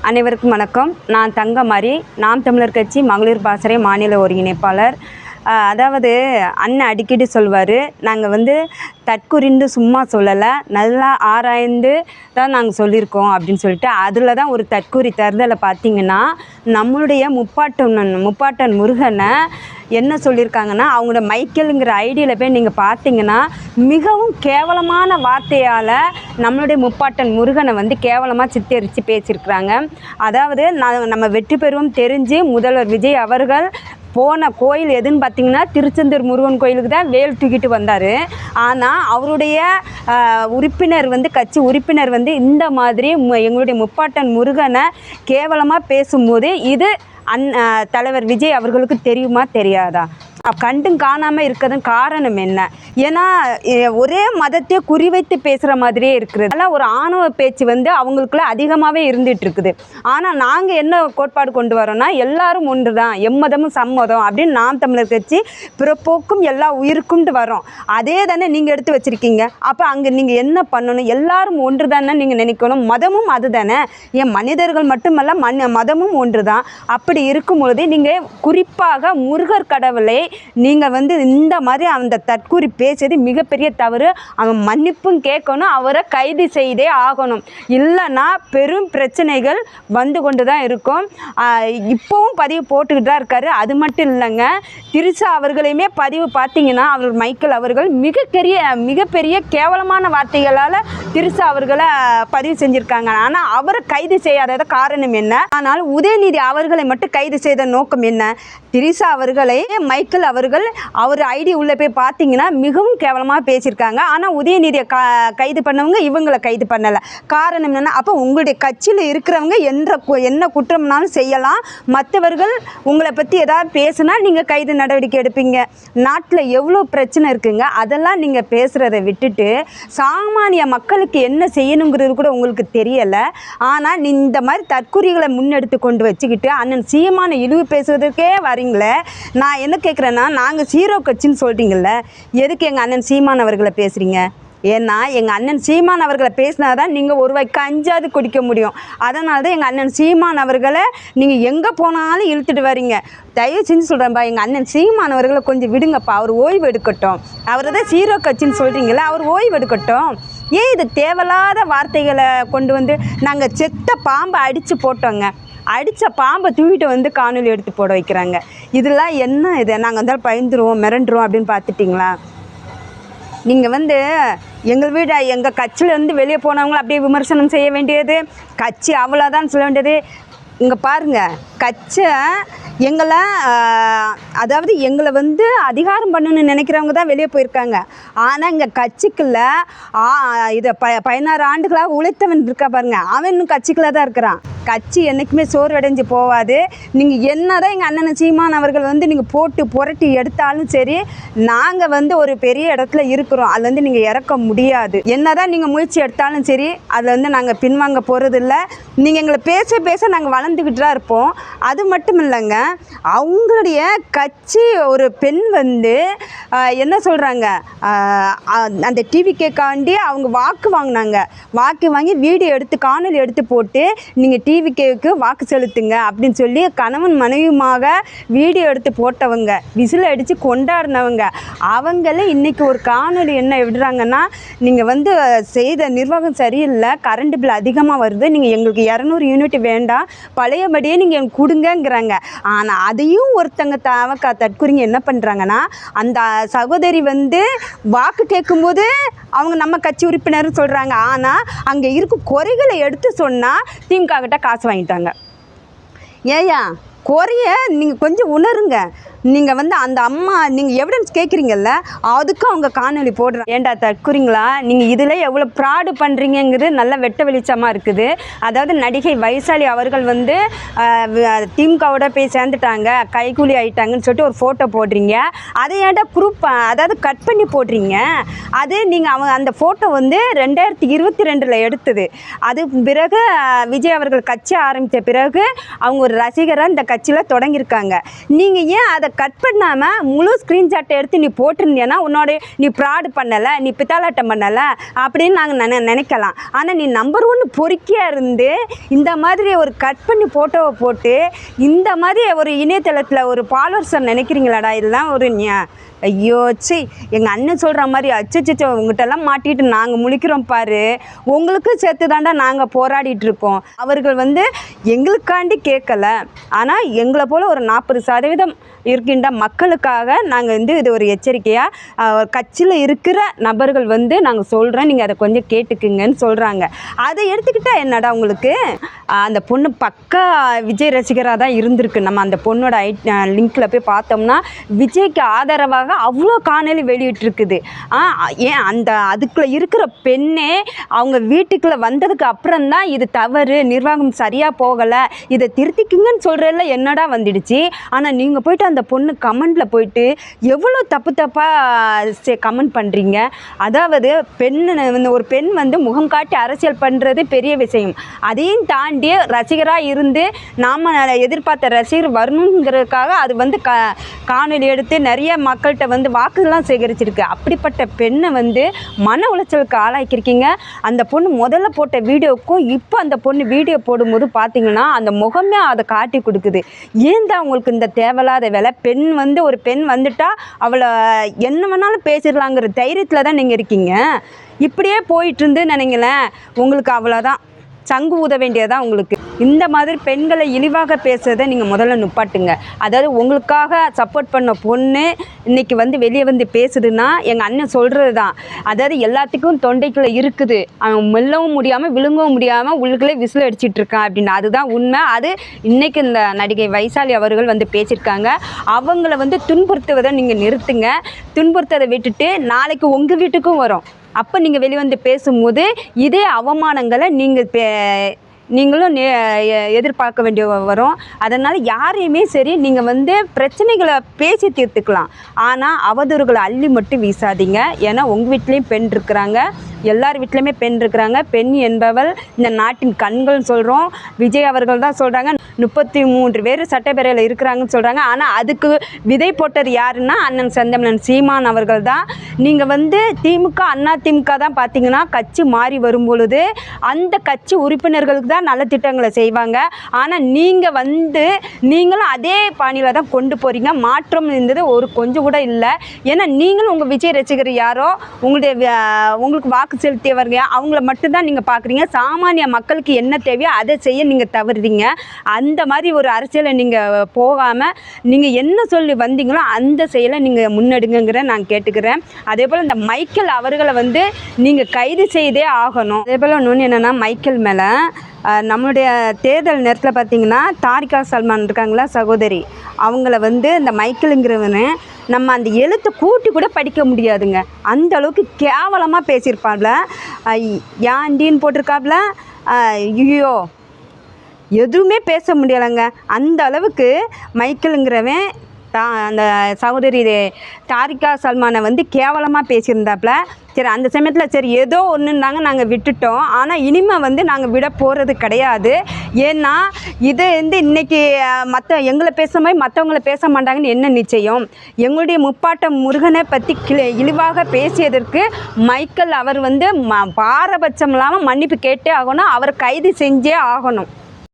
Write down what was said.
அனைவருக்கும் வணக்கம். நான் தங்கமாரி, நாம் தமிழர் கட்சி மகளிர் பாசறை மாநில ஒருங்கிணைப்பாளர். அதாவது அண்ணன் அடிக்கடி சொல்வார், நாங்கள் தற்குறிந்து சும்மா சொல்லலை, நல்லா ஆராய்ந்து தான் நாங்கள் சொல்லியிருக்கோம் அப்படின்னு சொல்லிட்டு. அதில் தான் ஒரு தற்குறி தேர்தலில் பார்த்திங்கன்னா நம்மளுடைய முப்பாட்டன் முருகனை என்ன சொல்லியிருக்காங்கன்னா, அவங்களோட மைக்கேலுங்கிற ஐடியில் போய் நீங்கள் பார்த்தீங்கன்னா மிகவும் கேவலமான வார்த்தையால் நம்மளுடைய முப்பாட்டன் முருகனை கேவலமாக சித்தரித்து பேசியிருக்கிறாங்க. அதாவது நம்ம வெற்றி பெறுவோம் தெரிஞ்சு முதல்வர் விஜய் அவர்கள் போன கோயில் எதுன்னு பார்த்திங்கன்னா திருச்செந்தூர் முருகன் கோயிலுக்கு தான் வேல் தூக்கிட்டு வந்தார். ஆனால் அவருடைய உறுப்பினர் கட்சி உறுப்பினர் இந்த மாதிரி எங்களுடைய முப்பாட்டன் முருகனை கேவலமாக பேசும்போது இது தலைவர் விஜய் அவர்களுக்கு தெரியுமா தெரியாதா? கண்டும் காணாமல் இருக்கிறதும் காரணம் என்ன? ஏன்னா ஒரே மதத்தை குறிவைத்து பேசுகிற மாதிரியே இருக்குது. அதெல்லாம் ஒரு ஆணவ பேச்சு அவங்களுக்குள்ள அதிகமாகவே இருந்துகிட்டு இருக்குது. ஆனால் நாங்கள் என்ன கோட்பாடு கொண்டு வரோன்னா, எல்லாரும் ஒன்று தான், எம்மதமும் சம்மதம் அப்படின்னு நாம் தமிழர் கட்சி பிறப்போக்கும் எல்லா உயிருக்கும்ட்டு வரோம். அதே தானே நீங்கள் எடுத்து வச்சுருக்கீங்க. அப்போ அங்கே நீங்கள் என்ன பண்ணணும்? எல்லாரும் ஒன்று தானே நீங்கள் நினைக்கணும். மதமும் அது தானே, ஏன் மனிதர்கள் மட்டுமல்ல மதமும் ஒன்று தான். அப்படி இருக்கும் பொழுது நீங்கள் குறிப்பாக முருகர் கடவுளை நீங்கள் இந்த மாதிரி அந்த தற்கூறி பேசியது மிகப்பெரிய தவறு. அவன் மன்னிப்பும் கேட்கணும், அவரை கைது செய்தே ஆகணும். இல்லைன்னா பெரும் பிரச்சனைகள் கொண்டு தான் இருக்கும். இப்போவும் பதிவு போட்டுக்கிட்டு தான் இருக்காரு. அது மட்டும் இல்லைங்க, திரிசா அவர்களையுமே பதிவு பார்த்தீங்கன்னா அவர் மைக்கேல் அவர்கள் மிகப்பெரிய கேவலமான வார்த்தைகளால் திரிசா அவர்களை பதிவு செஞ்சுருக்காங்க. ஆனால் அவரை கைது செய்யாத காரணம் என்ன? ஆனால் உதயநிதி அவர்களை மட்டும் கைது செய்த நோக்கம் என்ன? திரிசா அவர்களை மைக்கேல் அவர்கள் அவர் ஐடி உள்ளே போய் பார்த்தீங்கன்னா மிகவும் கேவலமாக பேசியிருக்காங்க. ஆனால் உதயநிதியை கைது பண்ணவங்க இவங்களை கைது பண்ணலை. காரணம் என்னென்னா, அப்போ உங்களுடைய கட்சியில் இருக்கிறவங்க என்ன குற்றம்னாலும் செய்யலாம், மற்றவர்கள் உங்களை பற்றி ஏதாவது பேசுனா நீங்கள் கைது நடவடிக்கை எடுப்பீங்க. நாட்டில் எவ்வளோ பிரச்சனை இருக்குங்க. அதெல்லாம் நீங்கள் பேசுகிறத விட்டுட்டு சாமானிய மக்களுக்கு என்ன செய்யணுங்கிறது கூட உங்களுக்கு தெரியலை. ஆனால் இந்த மாதிரி தற்குறிகளை முன்னெடுத்து கொண்டு வச்சுக்கிட்டு அண்ணன் சீமான இழிவு பேசுவதற்கே வரீங்களே. நான் என்ன கேட்குறேன்னா, நாங்கள் சீரோ கட்சின்னு சொல்கிறீங்கள, எதுக்கு எங்கள் அண்ணன் சீமான் அவர்களை பேசுகிறீங்க? ஏன்னா எங்கள் அண்ணன் சீமான் அவர்களை பேசினா தான் நீங்கள் ஒரு வாய்க்கு 5ஆவது குடிக்க முடியும். அதனால தான் எங்கள் அண்ணன் சீமான் அவர்களை நீங்கள் எங்கே போனாலும் இழுத்துட்டு வரீங்க. தயவு செஞ்சு சொல்கிறேன்ப்பா, எங்கள் அண்ணன் சீமான் அவர்களை கொஞ்சம் விடுங்கப்பா, அவர் ஓய்வு எடுக்கட்டும். அவர் தான் சீரோ கட்சின்னு சொல்கிறீங்களா, அவர் ஓய்வு எடுக்கட்டும். ஏன் இது தேவையில்லாத வார்த்தைகளை கொண்டு நாங்கள் செத்த பாம்பை அடித்து போட்டோங்க, அடித்த பாம்பை தூக்கிட்டு காணொலி எடுத்து போட வைக்கிறாங்க. இதெல்லாம் என்ன இது? நாங்கள் பயந்துருவோம் மிரண்டுருவோம் அப்படின்னு பார்த்துட்டிங்களா? நீங்கள் எங்கள் வீடு எங்கள் கட்சியிலேருந்து வெளியே போனவங்களை அப்படியே விமர்சனம் செய்ய வேண்டியது, கட்சி அவ்வளோதான் சொல்ல வேண்டியது. இங்கே பாருங்கள், கட்சி எங்களை அதிகாரம் பண்ணணும்னு நினைக்கிறவங்க தான் வெளியே போயிருக்காங்க. ஆனால் இங்கே கட்சிக்குள்ளே இதை 16 ஆண்டுகளாக உழைத்தவன் இருக்கா பாருங்கள், அவன் இன்னும் கட்சிக்குள்ளே தான் இருக்கிறான். கட்சி என்றைக்குமே சோர்வடைஞ்சு போகாது. நீங்கள் என்ன தான் எங்கள் அண்ணன் சீமான் அவர்கள் நீங்கள் போட்டு புரட்டி எடுத்தாலும் சரி, நாங்கள் ஒரு பெரிய இடத்துல இருக்கிறோம். அது நீங்கள் இறக்க முடியாது. என்ன தான் நீங்கள் முயற்சி எடுத்தாலும் சரி, அதில் நாங்கள் பின்வாங்க போகிறதில்ல. நீங்கள் எங்களை பேச நாங்கள் வளர்ந்துக்கிட்டு தான் இருப்போம். அது மட்டும் இல்லைங்க, அவங்களுடைய கட்சி ஒரு பெண் என்ன சொல்கிறாங்க, அந்த டிவிக்காண்டி அவங்க வாக்கு வாங்கினாங்க. வாக்கு வாங்கி வீடியோ எடுத்து காணொலி எடுத்து போட்டு நீங்கள் டிவிக்கு வாக்கு செலுத்துங்க அப்படின்னு சொல்லி கணவன் மனைவியுமாக வீடியோ எடுத்து போட்டவங்க, விசில் அடித்து கொண்டாடினவங்க, அவங்களே இன்றைக்கி ஒரு காணொலி என்ன விடுறாங்கன்னா, நீங்கள் செய்த நிர்வாகம் சரியில்லை, கரண்ட் பில் அதிகமாக வருது, நீங்கள் எங்களுக்கு 200 யூனிட் வேண்டாம், பழையபடியே நீங்கள் எனக்கு கொடுங்கங்கிறாங்க. ஆனால் அதையும் ஒருத்தங்க தற்குறிங்க என்ன பண்ணுறாங்கன்னா, அந்த சகோதரி வாக்கு கேட்கும்போது அவங்க நம்ம கட்சி உறுப்பினர்னு சொல்கிறாங்க. ஆனால் அங்கே இருக்கும் குறைகளை எடுத்து சொன்னால் திமுக கிட்ட காசு வாங்கிட்டாங்க. ஏயா குறைய நீங்கள் கொஞ்சம் உணருங்க. நீங்கள் அந்த அம்மா நீங்கள் எவிடன்ஸ் கேட்குறீங்கல்ல, அதுக்கும் அவங்க காணொலி போடுறாங்க. ஏண்டா தற்குறீங்களா? நீங்கள் இதில் எவ்வளோ ப்ராடு பண்ணுறீங்கிறது நல்ல வெட்ட வெளிச்சமாக இருக்குது. அதாவது நடிகை வைசாலி அவர்கள் திமுகவோட போய் சேர்ந்துட்டாங்க, கைக்கூலி ஆகிட்டாங்கன்னு சொல்லிட்டு ஒரு ஃபோட்டோ போடுறீங்க. அதை ஏன்டா அதாவது கட் பண்ணி போடுறீங்க. அது நீங்கள் அந்த ஃபோட்டோ 2022 எடுத்தது. அது பிறகு விஜய் அவர்கள் கட்சி ஆரம்பித்த பிறகு அவங்க ஒரு ரசிகராக இந்த கட்சியில் தொடங்கியிருக்காங்க. நீங்கள் ஏன் அதை கட் பண்ணாமல் முழு ஸ்க்ரீன்ஷாட்டை எடுத்து நீ போட்டிருந்தேன்னா நீ ஃப்ராடு பண்ணலை, நீ பித்தாலாட்டம் பண்ணலை அப்படின்னு நாங்கள் நினைக்கலாம். ஆனால் நீ நம்பர் 1 பொறுக்கியாக இருந்து இந்த மாதிரி ஒரு கட் பண்ணி ஃபோட்டோவை போட்டு இந்த மாதிரி ஒரு இணையதளத்தில் ஒரு ஃபாலோவர்ஸை நினைக்கிறீங்களாடா? இதெல்லாம் ஒரு ஐயோ சி எங்கள் அண்ணன் சொல்கிற மாதிரி அச்சச்சோ உங்கள்கிட்டலாம் மாட்டிட்டு நாங்கள் முழிக்கிறோம் பாரு, உங்களுக்கு சேர்த்து தாண்டா நாங்கள் போராடிட்டுருக்கோம். அவர்கள் எங்களுக்காண்டி கேட்கல, ஆனால் எங்களை போல் ஒரு 40% இருக்கின்ற மக்களுக்காக நாங்கள் இது ஒரு எச்சரிக்கையாக கட்சியில் இருக்கிற நபர்கள் நாங்கள் சொல்கிறோம், நீங்கள் அதை கொஞ்சம் கேட்டுக்குங்கன்னு சொல்கிறாங்க. அதை எடுத்துக்கிட்டால் என்னடா உங்களுக்கு? அந்த பொண்ணு பக்கா விஜய் ரசிகராக தான் இருந்திருக்கு. நம்ம அந்த பொண்ணோட லிங்க்கில் போய் பார்த்தோம்னா விஜய்க்கு ஆதரவாக அவ்வளோ காணொலி வெளியிட்டிருக்குது. ஏன் அதுக்குள்ளே இருக்கிற பெண்ணே அவங்க வீட்டுக்குள்ளே வந்ததுக்கு அப்புறம்தான் இது தவறு, நிர்வாகம் சரியாக போகலை, இதை திருத்திக்குங்கன்னு சொல்கிறதுல என்னடா வந்துடுச்சு. ஆனால் நீங்கள் போய்ட்டு அந்த பொண்ணு கமெண்டில் போயிட்டு எவ்வளோ தப்பாக கமெண்ட் பண்ணுறீங்க. அதாவது ஒரு பெண் முகம் காட்டி அரசியல் பண்ணுறது பெரிய விஷயம். அதையும் தாண்டி ரசிகராக இருந்து நாம் எதிர்பார்த்த ரசிகர் வரணுங்கிறதுக்காக அது காணொலி எடுத்து நிறைய மக்கள்கிட்ட வாக்குலாம் சேகரிச்சிருக்கு. அப்படிப்பட்ட பெண்ணை மன உளைச்சலுக்கு ஆளாக்கியிருக்கீங்க. அந்த பொண்ணு முதல்ல போட்ட வீடியோவுக்கும் இப்போ அந்த பொண்ணு வீடியோ போடும்போது பார்த்தீங்கன்னா அந்த முகமே அதை காட்டி கொடுக்குது. ஏன் தான் உங்களுக்கு இந்த தேவையில்லாத வேலை? ஒரு பெண் வந்துட்டா அவளை என்ன வேணாலும் பேசிடலாங்கிற தைரியத்தில் தான் நீங்கள் இருக்கீங்க. இப்படியே போயிட்டு இருந்து நினைங்களேன், உங்களுக்கு அவ்வளோதான், சங்கு ஊத வேண்டியதான் உங்களுக்கு. இந்த மாதிரி பெண்களை இழிவாக பேசுறதை நீங்கள் முதல்ல நிப்பாட்டுங்க. அதாவது உங்களுக்காக சப்போர்ட் பண்ண பொண்ணு இன்றைக்கி வெளியே பேசுதுன்னா எங்கள் அண்ணன் சொல்கிறது தான். அதாவது எல்லாத்துக்கும் தொண்டைக்குள்ளே இருக்குது, அவன் மெல்லவும் முடியாமல் விழுங்கவும் முடியாமல் உள்ளுக்குள்ளே விசில் அடிச்சிட்ருக்கான் அப்படின்னு. அதுதான் உண்மை. அது இன்றைக்கி இந்த நடிகை வைசாலி அவர்கள் பேசியிருக்காங்க. அவங்கள துன்புறுத்துவதை நீங்கள் நிறுத்துங்க. துன்புறுத்ததை விட்டுட்டு நாளைக்கு உங்கள் வீட்டுக்கும் வரும். அப்போ நீங்கள் வெளியே பேசும்போது இதே அவமானங்களை நீங்களும் எதிர்பார்க்க வேண்டிய வரும். அதனால் யாரையுமே சரி நீங்கள் பிரச்சனைகளை பேசி தீர்த்துக்கலாம், ஆனால் அவதூறுகளை அள்ளி மட்டும் வீசாதீங்க. ஏன்னா உங்கள் வீட்லேயும் பெண் இருக்கிறாங்க, எல்லார் வீட்லேயுமே பெண் இருக்கிறாங்க. பெண் என்பவள் இந்த நாட்டின் கண்கள்னு சொல்கிறோம். விஜய் அவர்கள் தான் சொல்கிறாங்க 33 பேர் சட்டப்பேரவையில் இருக்கிறாங்கன்னு சொல்கிறாங்க. ஆனால் அதுக்கு விதை போட்டது யாருன்னா அண்ணன் செந்தமிழன் சீமான் அவர்கள் தான். நீங்கள் திமுக அண்ணா திமுக தான் பார்த்தீங்கன்னா கட்சி மாறி வரும் பொழுது அந்த கட்சி உறுப்பினர்களுக்கு தான் நல்ல திட்டங்களை செய்வாங்க. ஆனால் நீங்கள் நீங்களும் அதே பாணியில் தான் கொண்டு போகிறீங்க. மாற்றம் இருந்தது ஒரு கொஞ்சம் கூட இல்லை. ஏன்னா நீங்களும் உங்கள் விஜய் ரசிகர் யாரோ உங்களுக்கு வாக்கு செலுத்தியவங்க அவங்கள மட்டும்தான் நீங்கள் பார்க்குறீங்க. சாமானிய மக்களுக்கு என்ன தேவையோ அதை செய்ய நீங்கள் தவறுறீங்க. அந்த மாதிரி ஒரு அரசியலை நீங்கள் போகாமல் நீங்கள் என்ன சொல்லி வந்தீங்களோ அந்த செயலை நீங்கள் முன்னெடுங்கிற நான் கேட்டுக்கிறேன். அதே போல் இந்த மைக்கேல் அவர்களை நீங்கள் கைது செய்தே ஆகணும். அதே போல் இன்னொன்று என்னென்னா, மைக்கேல் மேலே நம்மளுடைய தேர்தல் நேரத்தில் பார்த்திங்கன்னா தாரிகா சல்மான் இருக்காங்களா சகோதரி, அவங்கள இந்த மைக்கேலுங்கிறவனு நம்ம அந்த எழுத்தை கூட்டி கூட படிக்க முடியாதுங்க. அந்த அளவுக்கு கேவலமாக பேசியிருப்பாப்ல. யாண்டின்னு போட்டிருக்காப்புல. ஐயோ எதுவுமே பேச முடியலைங்க. அந்த அளவுக்கு மைக்கேலுங்கிறவன் அந்த சகோதரி தாரிகா சல்மானை கேவலமாக பேசியிருந்தாப்புல. சரி, அந்த சமயத்தில் சரி ஏதோ ஒன்றுனாங்க, நாங்கள் விட்டுட்டோம். ஆனால் இனிமேல் நாங்கள் விட போகிறது கிடையாது. ஏன்னா இது இன்றைக்கி எங்களை பேசுகிற மாதிரி மற்றவங்கள பேச மாட்டாங்கன்னு என்ன நிச்சயம்? எங்களுடைய முப்பாட்டம் முருகனை பற்றி இழிவாக பேசியதற்கு மைக்கேல் அவர் பாரபட்சம் இல்லாமல் மன்னிப்பு கேட்டே ஆகணும். அவர் கைது செஞ்சே ஆகணும்.